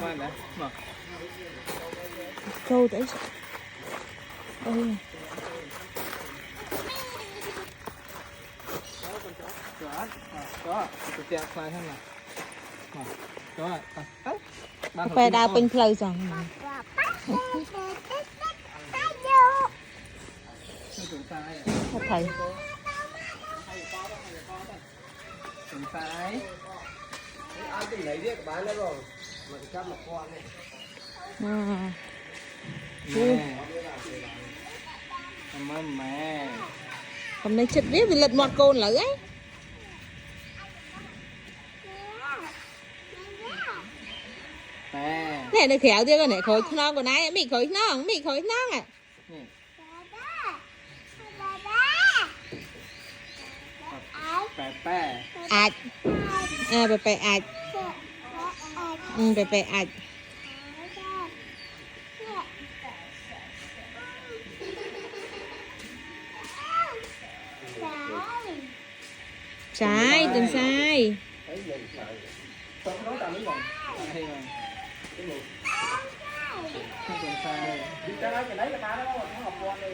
bạn đấy mà câu đấy ôi đó cái chẹt này thế nào đó phải đào pin plei rằng thầy phải ai cũng lấy đi các bạn đó rồi mà chắc một con này cảm ơn mẹ hôm nay chết biết vì lật một con lỡ ấy mẹ này nó khéo tiêu cái này khối non của nãy mì khối non à Pepe ạch à bè ạch bè ạch sai đừng sai nói tao đúng rồi hay rồi không cần sai đi ra đây cái đấy là ta đó nó học con đi